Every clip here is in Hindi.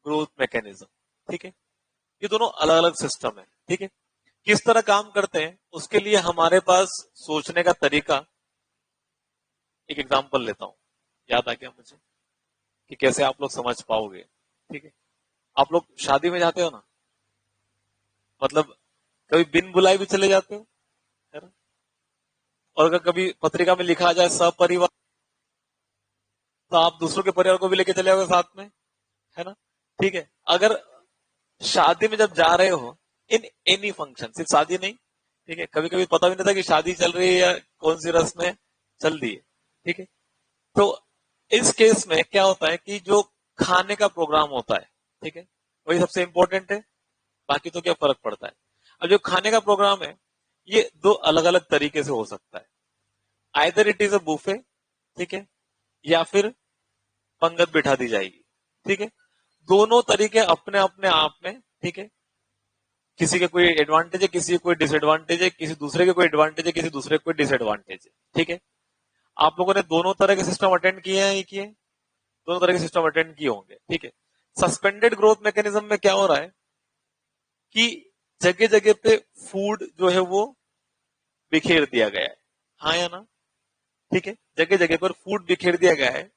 Growth mechanism. ठीक है, ये दोनों अलग अलग सिस्टम है। ठीक है, किस तरह काम करते हैं उसके लिए हमारे पास सोचने का तरीका, एक एग्जांपल लेता हूं, याद आ गया मुझे कि कैसे आप लोग समझ पाओगे। ठीक है, आप लोग शादी में जाते हो ना, मतलब कभी बिन बुलाए भी चले जाते हो, है ना? और अगर कभी पत्रिका में लिखा जाए सपरिवार, तो आप दूसरों के परिवार को भी लेके चले जाओगे साथ में, है ना? ठीक है, अगर शादी में जब जा रहे हो, इन एनी फंक्शन, सिर्फ शादी नहीं, ठीक है, कभी कभी पता भी नहीं था कि शादी चल रही है या कौन सी रस्म में चल रही है। ठीक है, तो इस केस में क्या होता है कि जो खाने का प्रोग्राम होता है, ठीक है, वही सबसे इंपॉर्टेंट है, बाकी तो क्या फर्क पड़ता है। अब जो खाने का प्रोग्राम है, ये दो अलग अलग तरीके से हो सकता है। Either it is a buffet, ठीक है, या फिर पंगत बिठा दी जाएगी। ठीक है, दोनों तरीके अपने अपने आप में, ठीक है, किसी के कोई एडवांटेज है, किसी के कोई डिसएडवांटेज है, किसी दूसरे के कोई एडवांटेज है, किसी दूसरे के कोई डिसएडवांटेज है। ठीक है, आप लोगों ने दोनों तरह के सिस्टम अटेंड किए हैं, ये किए, दोनों तरह के सिस्टम अटेंड किए होंगे। ठीक है, सस्पेंडेड ग्रोथ मैकेनिज्म में क्या हो रहा है कि जगह जगह पे फूड जो है वो बिखेर दिया गया है, हाँ या ना? ठीक है, जगह जगह पर फूड बिखेर दिया गया है,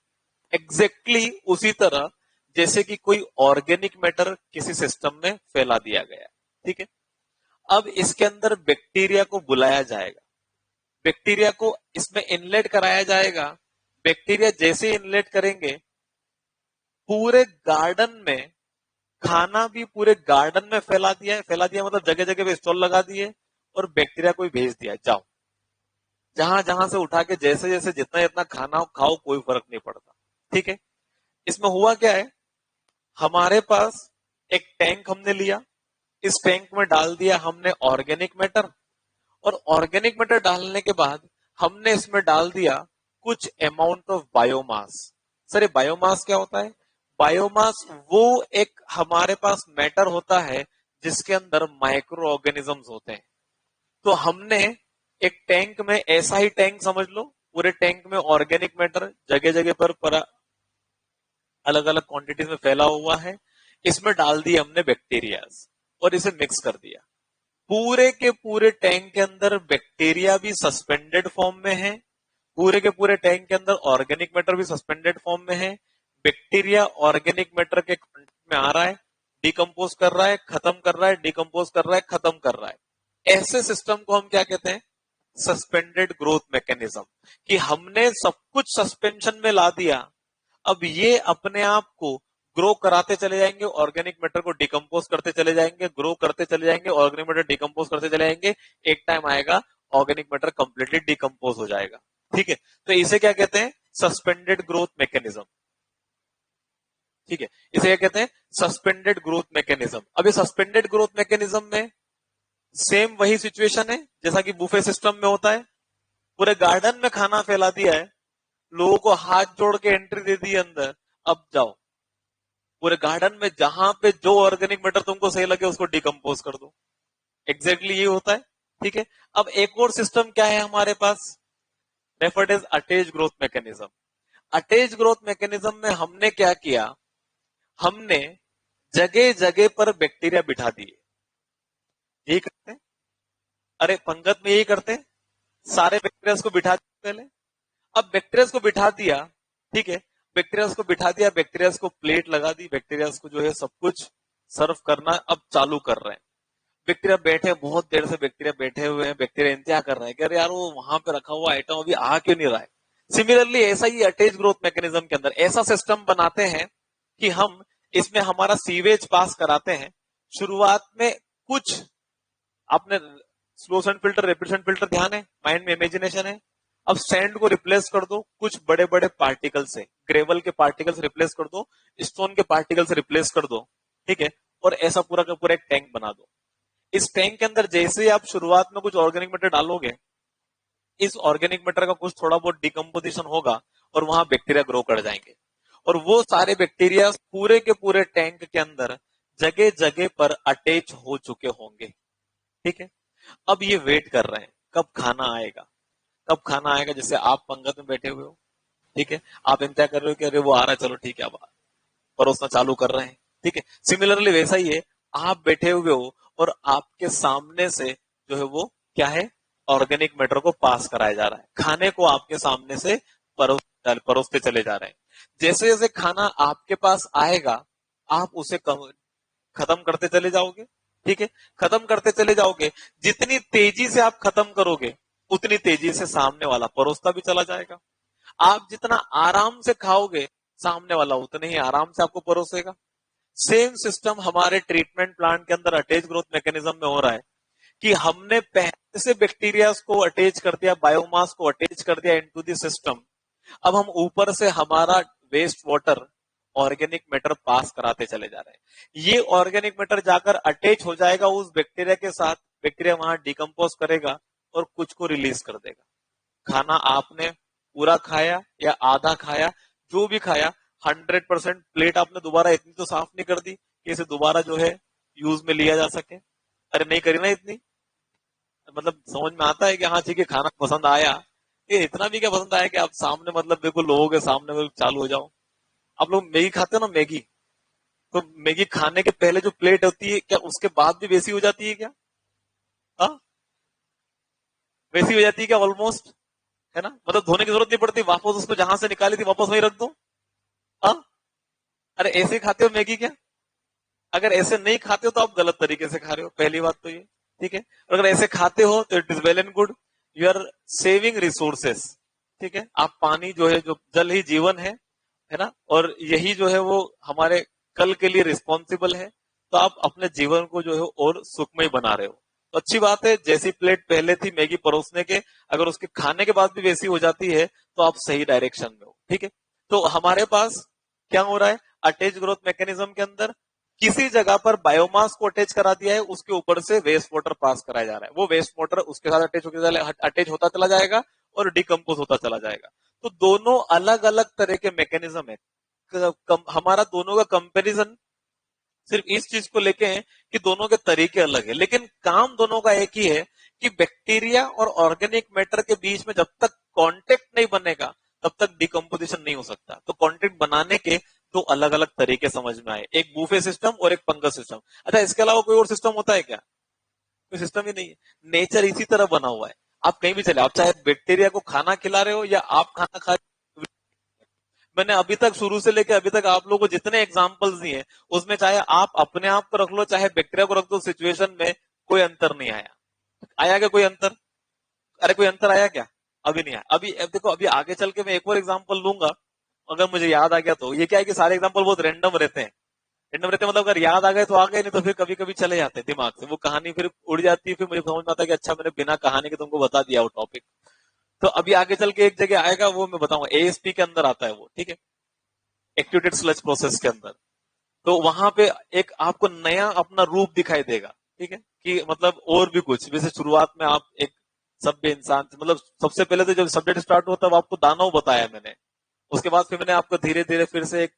एग्जैक्टली उसी तरह जैसे कि कोई ऑर्गेनिक मैटर किसी सिस्टम में फैला दिया गया है। ठीक है, अब इसके अंदर बैक्टीरिया को बुलाया जाएगा, बैक्टीरिया को इसमें इनलेट कराया जाएगा। बैक्टीरिया जैसे इनलेट करेंगे, पूरे गार्डन में खाना भी पूरे गार्डन में फैला दिया है, फैला दिया मतलब जगह जगह पे स्टॉल लगा दिए और बैक्टीरिया को भी भेज दिया, जाओ जहां जहां से उठा के जैसे जैसे जितना जितना खाना खाओ, कोई फर्क नहीं पड़ता। ठीक है, इसमें हुआ क्या है, हमारे पास एक टैंक हमने लिया, इस टैंक में डाल दिया हमने ऑर्गेनिक मैटर, और ऑर्गेनिक मैटर डालने के बाद हमने इसमें डाल दिया कुछ अमाउंट ऑफ बायोमास। सर ये बायोमास क्या होता है? बायोमास वो एक हमारे पास मैटर होता है जिसके अंदर माइक्रो ऑर्गेनिजम्स होते हैं। तो हमने एक टैंक में, ऐसा ही टैंक समझ लो, पूरे टैंक में ऑर्गेनिक मैटर जगह जगह पर अलग अलग क्वांटिटीज में फैला हुआ है, इसमें डाल दिए हमने बैक्टीरियाज और इसे मिक्स कर दिया। पूरे के पूरे टैंक के अंदर बैक्टीरिया भी सस्पेंडेड फॉर्म में है, पूरे के पूरे टैंक के अंदर ऑर्गेनिक मैटर भी सस्पेंडेड फॉर्म में है। बैक्टीरिया ऑर्गेनिक मैटर के कंटेंट में आ रहा है, डिकम्पोज कर रहा है, खत्म कर रहा है, डिकम्पोज कर रहा है, खत्म कर रहा है। ऐसे सिस्टम को हम क्या कहते हैं? सस्पेंडेड ग्रोथ मैकेनिज्म, कि हमने सब कुछ सस्पेंशन में ला दिया, अब ये अपने आप को ग्रो कराते चले जाएंगे, ऑर्गेनिक मैटर को डिकम्पोज करते चले जाएंगे, ग्रो करते चले जाएंगे, ऑर्गेनिक मैटर डिकम्पोज करते चले जाएंगे, एक टाइम आएगा ऑर्गेनिक मैटर कंप्लीटली डिकम्पोज हो जाएगा। ठीक है, तो इसे क्या कहते हैं? Suspended growth mechanism. ठीक है, इसे क्या कहते हैं? Suspended growth mechanism. अब ये सस्पेंडेड ग्रोथ मैकेनिज्म में सेम वही सिचुएशन है जैसा कि बुफे सिस्टम में होता है, पूरे गार्डन में खाना फैला दिया है, लोगों को हाथ जोड़ के एंट्री दे दी अंदर, अब जाओ पूरे गार्डन में जहां पे जो ऑर्गेनिक मैटर तुमको सही लगे उसको डिकम्पोज कर दो। एग्जैक्टली ये होता है। ठीक है, अब एक और सिस्टम क्या है हमारे पास, referred as attach growth mechanism. Attach growth mechanism में हमने क्या किया, हमने जगह जगह पर बैक्टीरिया बिठा दिए। यही करते हैं, अरे पंगत में यही करते हैं, सारे बैक्टीरिया को बिठा दिए पहले। अब बैक्टीरिया को बिठा दिया, ठीक है, बैक्टीरिया को बिठा दिया, बैक्टीरिया को प्लेट लगा दी, बैक्टीरिया को जो है सब कुछ सर्व करना अब चालू कर रहे हैं। बैक्टीरिया बैठे, बहुत देर से बैक्टीरिया बैठे हुए हैं, बैक्टीरिया इंतजार कर रहे हैं कि अरे यार वो वहां पे रखा हुआ आइटम अभी आ क्यों नहीं रहा है। सिमिलरली ऐसा ही अटैच ग्रोथ मैकेनिज्म के अंदर ऐसा सिस्टम बनाते हैं कि हम इसमें हमारा सीवेज पास कराते हैं। शुरुआत में कुछ, आपने slow sand filter, rapid sand filter ध्यान है, माइंड में इमेजिनेशन है। अब सैंड को रिप्लेस कर दो कुछ बड़े बड़े पार्टिकल से, ग्रेवल के पार्टिकल से रिप्लेस कर दो, स्टोन के पार्टिकल से रिप्लेस कर दो, ठीक है, और ऐसा पूरा का पूरा एक टैंक बना दो। इस टैंक के अंदर जैसे ही आप शुरुआत में कुछ ऑर्गेनिक मैटर डालोगे, इस ऑर्गेनिक मैटर का कुछ थोड़ा बहुत डिकम्पोजिशन होगा और वहां बैक्टीरिया ग्रो कर जाएंगे, और वो सारे बैक्टीरिया पूरे के पूरे टैंक के अंदर जगह जगह पर अटैच हो चुके होंगे। ठीक है, अब ये वेट कर रहे हैं कब खाना आएगा, कब खाना आएगा। जैसे आप पंगत में बैठे हुए हो, ठीक है, आप इंतजार कर रहे हो कि अरे वो आ रहा है, चलो ठीक है, अब परोसना चालू कर रहे हैं, ठीक है, सिमिलरली वैसा ही है, आप बैठे हुए हो और आपके सामने से जो है वो क्या है, ऑर्गेनिक मैटर को पास कराया जा रहा है, खाने को आपके सामने से परोसते चले जा रहे हैं। जैसे जैसे खाना आपके पास आएगा, आप उसे खत्म करते चले जाओगे, ठीक है, खत्म करते चले जाओगे, जितनी तेजी से आप खत्म करोगे उतनी तेजी से सामने वाला परोसता भी चला जाएगा। आप जितना आराम से खाओगे, सामने वाला उतने ही आराम से आपको परोसेगा। सेम सिस्टम हमारे ट्रीटमेंट प्लांट के अंदर अटैच ग्रोथ मैकेनिज्म में हो रहा है कि हमने पहले से बैक्टीरिया को अटैच कर दिया, बायोमास को अटैच कर दिया इनटू द सिस्टम। अब हम ऊपर से हमारा वेस्ट वाटर ऑर्गेनिक मैटर पास कराते चले जा रहे हैं। ये ऑर्गेनिक मैटर जाकर अटैच हो जाएगा उस बैक्टीरिया के साथ, बैक्टीरिया वहां डिकम्पोज करेगा और कुछ को रिलीज कर देगा। खाना आपने पूरा खाया या आधा खाया, जो भी खाया, 100% प्लेट आपने दोबारा इतनी तो साफ नहीं कर दी कि इसे दोबारा जो है यूज में लिया जा सके। अरे नहीं करी ना इतनी, मतलब समझ में आता है कि हाँ ठीक है खाना पसंद आया, ये इतना भी क्या पसंद आया कि आप सामने मतलब बिल्कुल लोगों के सामने बिल्कुल चालू हो जाओ। आप लोग मैगी खाते हो ना, मैगी, तो मैगी खाने के पहले जो प्लेट होती है, क्या उसके बाद भी वैसी हो जाती है क्या? हाँ, वैसी हो जाती है क्या ऑलमोस्ट, है ना, मतलब धोने की जरूरत नहीं पड़ती, वापस उसको जहां से निकाली थी वापस वहीं रख दो। हाँ, अरे ऐसे खाते हो मैगी क्या? अगर ऐसे नहीं खाते हो तो आप गलत तरीके से खा रहे हो, पहली बात तो ये, ठीक है। और अगर ऐसे खाते हो तो it is well and good, you are saving resources, ठीक है। आप पानी जो है, जो जल ही जीवन है ना, और यही जो है वो हमारे कल के लिए रिस्पॉन्सिबल है। तो आप अपने जीवन को जो है और सुखमय बना रहे हो, तो अच्छी बात है। जैसी प्लेट पहले थी मैगी परोसने के, अगर उसके खाने के बाद भी वैसी हो जाती है तो आप सही डायरेक्शन में हो, ठीक है। तो हमारे पास क्या हो रहा है, अटैच ग्रोथ मैकेनिज्म के अंदर किसी जगह पर बायोमास को अटैच करा दिया है, उसके ऊपर से वेस्ट वाटर पास कराया जा रहा है, वो वेस्ट वाटर उसके साथ अटैच होता चला जाएगा और डिकम्पोज होता चला जाएगा। तो दोनों अलग अलग तरह के मैकेनिज्म है। हमारा दोनों का कंपैरिजन सिर्फ इस चीज को लेके है कि दोनों के तरीके अलग है, लेकिन काम दोनों का एक ही है कि बैक्टीरिया और ऑर्गेनिक मैटर के बीच में जब तक कांटेक्ट नहीं बनेगा तब तक डिकम्पोजिशन नहीं हो सकता। तो कांटेक्ट बनाने के दो अलग अलग तरीके समझ में आए, एक बूफे सिस्टम और एक फंगस सिस्टम। अच्छा, इसके अलावा कोई और सिस्टम होता है क्या? कोई सिस्टम ही नहीं है। नेचर इसी तरह बना हुआ है। आप कहीं भी चले, आप चाहे बैक्टीरिया को खाना खिला रहे हो या आप खाना खा, मैंने अभी तक शुरू से लेकर अभी तक आप लोगों को जितने एग्जांपल्स दिए उसमें चाहे आप अपने आप को रख लो चाहे बैक्टीरिया को रख दो, सिचुएशन में कोई अंतर नहीं आया। आया क्या कोई अंतर? अरे कोई अंतर आया क्या? अभी नहीं आया। अभी अब देखो, अभी आगे चल के मैं एक और एग्जांपल लूंगा, अगर मुझे याद आ गया तो। ये क्या है कि सारे एग्जांपल बहुत रैंडम रहते हैं, रैंडम रहते हैं मतलब अगर याद आ गए तो आ गए, नहीं तो फिर कभी कभी चले जाते हैं दिमाग से, वो कहानी फिर उड़ जाती है, फिर मुझे समझ में आता है कि अच्छा मैंने बिना कहानी के तुमको बता दिया वो टॉपिक। तो अभी आगे चल के एक जगह आएगा, वो मैं बताऊंगा, एएसपी के अंदर आता है वो, ठीक है, एक्टिवेटेड स्लज प्रोसेस के अंदर। तो वहां पे एक आपको नया अपना रूप दिखाई देगा, ठीक है, कि मतलब और भी कुछ। जैसे शुरुआत में आप एक सभ्य इंसान थे, मतलब सबसे पहले तो जब सब्जेक्ट स्टार्ट हुआ तब आपको दानव बताया मैंने, उसके बाद फिर मैंने आपको धीरे धीरे फिर से एक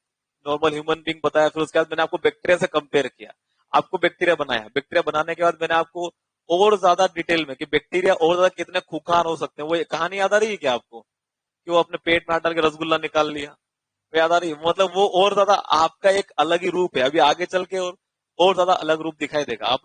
नॉर्मल ह्यूमन बींग बताया, फिर उसके बाद मैंने आपको बैक्टीरिया से कंपेयर किया, आपको बैक्टीरिया बनाया, बैक्टीरिया बनाने के बाद मैंने आपको और ज्यादा डिटेल में कि बैक्टीरिया और ज्यादा कितने खुखार हो सकते हैं। वो कहानी याद आ रही है क्या आपको, कि वो अपने पेट में हाथ डाल के रसगुल्ला निकाल लिया? वो याद आ रही है? मतलब वो और ज्यादा आपका एक अलग ही रूप है, अभी आगे चल के और ज्यादा अलग रूप दिखाई देगा आप